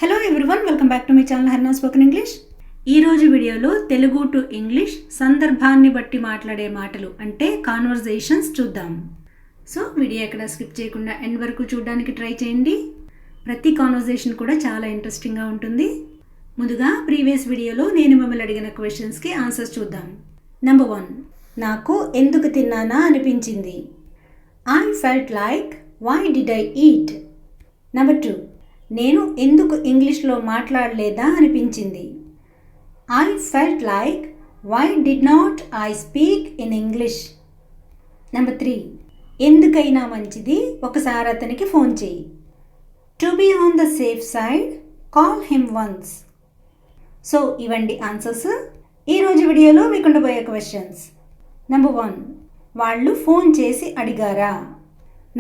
Hello everyone, welcome back to my channel Harna spoken English. ఈరోజు వీడియోలో Telugu to English సందర్భాన్ని బట్టి మాట్లాడే మాటలు అంటే కాన్వర్జేషన్స్ చూద్దాం. సో వీడియో ఎక్కడ స్కిప్ చేయకుండా ఎండ్ వరకు చూడడానికి ట్రై చేయండి. ప్రతి కాన్వర్జేషన్ కూడా చాలా ఇంట్రెస్టింగ్గా ఉంటుంది. ముందుగా ప్రీవియస్ వీడియోలో నేను మిమ్మల్ని అడిగిన క్వశ్చన్స్కి ఆన్సర్స్ చూద్దాం. నెంబర్ 1, నాకు ఎందుకు తిన్నానా అనిపించింది. I felt like why did I eat. Number 2, నేను ఎందుకు ఇంగ్లీష్లో మాట్లాడలేదా అనిపించింది. I felt like why did not I speak in English. Number 3, ఎందుకైనా మంచిది ఒకసారి అతనికి ఫోన్ చేయి. To be on the safe side call him once. So ఇవండి ఆన్సర్స్. ఈరోజు వీడియోలో మీకు ఉండబోయే క్వశ్చన్స్. నెంబర్ 1, వాళ్ళు ఫోన్ చేసి అడిగారా.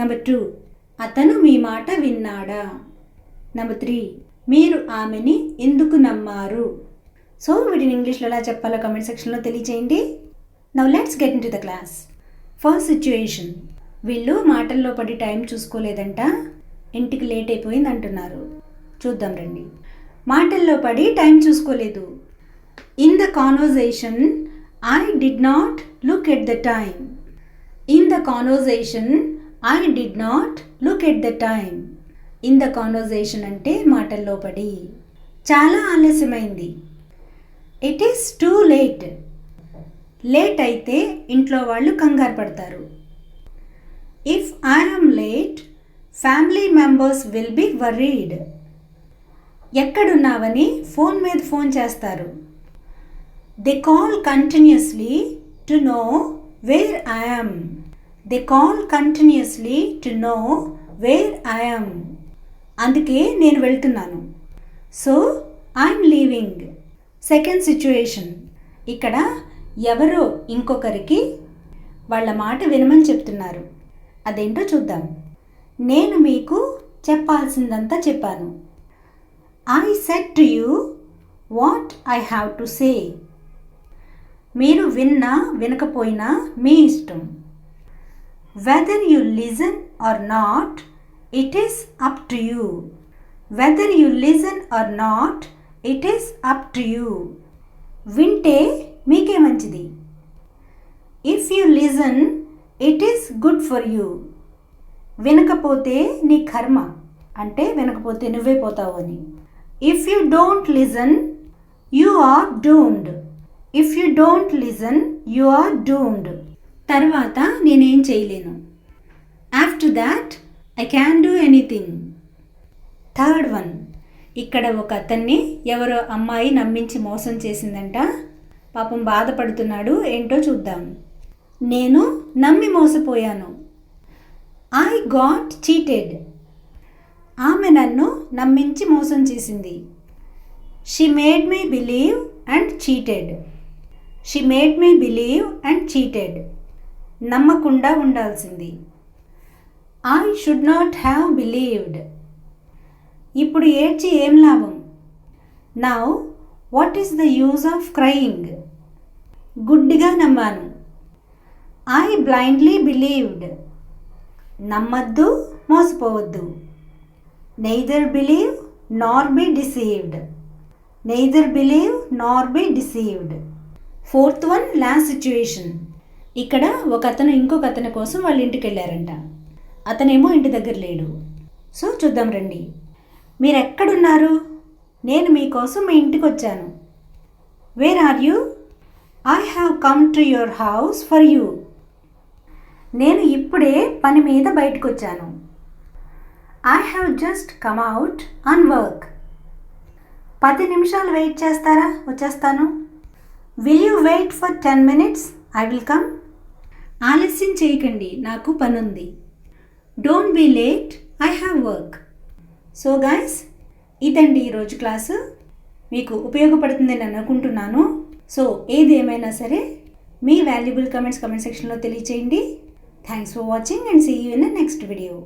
నెంబర్ 2, అతను మీ మాట విన్నాడా. నెంబర్ 3, మీరు ఆమెని ఎందుకు నమ్మారు. సో వీటిని ఇంగ్లీష్లో ఎలా చెప్పాలో కమెంట్ సెక్షన్లో తెలియచేయండి. Now let's get in to the class. First situation, వీళ్ళు మాటల్లో పడి టైం చూసుకోలేదంట, ఇంటికి లేట్ అయిపోయింది అంటున్నారు. చూద్దాం రండి. మాటల్లో పడి టైం చూసుకోలేదు. In the conversation I did not look at the time. In the conversation I did not look at the time. In the conversation అంటే మాటల్లో పడి. చాలా ఆలస్యమైంది. It is too late. Late అయితే ఇంట్లో వాళ్ళు కంగారు పడతారు. If I am late family members will be worried. ఎక్కడున్నావని ఫోన్ మీద ఫోన్ చేస్తారు. They call continuously to know where I am. They call continuously to know where I am. అందుకే నేను వెళ్తున్నాను. So I'm leaving. Second situation, ఇక్కడ ఎవరో ఇంకొకరికి వాళ్ళ మాట వినమని చెప్తున్నారు. అదేంటో చూద్దాం. నేను మీకు చెప్పాల్సిందంతా చెప్పాను. I said to you what I have to say. మీరు విన్నా వినకపోయినా మీ ఇష్టం. Whether you listen are not it is up to you. Whether you listen or not, it is up to you. వింటే మీకే మంచిది. If you listen, it is good for you. వినకపోతే నీ కర్మ, అంటే వినకపోతే నువ్వే పోతావు అని. If you don't listen, you are doomed. If you don't listen, you are doomed. తర్వాత నేనేం చేయలేను. After that, I can do anything. Third one, ఇక్కడ ఒక అతన్ని ఎవరో అమ్మాయి నమ్మించి మోసం చేసిందంట. పాపం బాధపడుతున్నాడు. ఏంటో చూద్దాం. నేను నమ్మి మోసపోయాను. I got cheated. ఆమె నన్ను నమ్మించి మోసం చేసింది. She made me believe and cheated. She made me believe and cheated. నమ్మకుండా ఉండాల్సింది. I should not have believed. ఇప్పుడు ఏడ్చి ఏం లాభం. Now what is the use of crying. గుడ్డిగా నమ్మాను. I blindly believed. నమ్మద్దు, మోసపోవద్దు. నెయిదర్ బిలీవ్ నార్ బి డిసీవ్డ్. నెయిదర్ బిలీవ్ నార్ B deceived. Fourth one, last situation. ఇక్కడ ఒక అతను ఇంకొక అతని కోసం వాళ్ళ ఇంటికి వెళ్ళారంట. అతనేమో ఇంటి దగ్గర లేడు. సో చూద్దాం రండి. మీరు ఎక్కడున్నారు. నేను మీకోసం మీ ఇంటికి వచ్చాను. Where are you. I have come to your house for you. నేను ఇప్పుడే పని మీద బయటకు వచ్చాను. I have just come out on work. 10 నిమిషాలు వెయిట్ చేస్తారా, వచ్చేస్తాను. Will you wait for 10 minutes, I will come. ఆలస్యం చేయకండి, నాకు పనుంది. Don't be late, I have work. So guys, ఇదండి ఈరోజు క్లాసు. మీకు ఉపయోగపడుతుందని అనుకుంటున్నాను. సో ఏది ఏమైనా సరే మీ వాల్యుబుల్ కమెంట్స్ కమెంట్ సెక్షన్లో తెలియచేయండి. Thanks for watching and see you in the next video.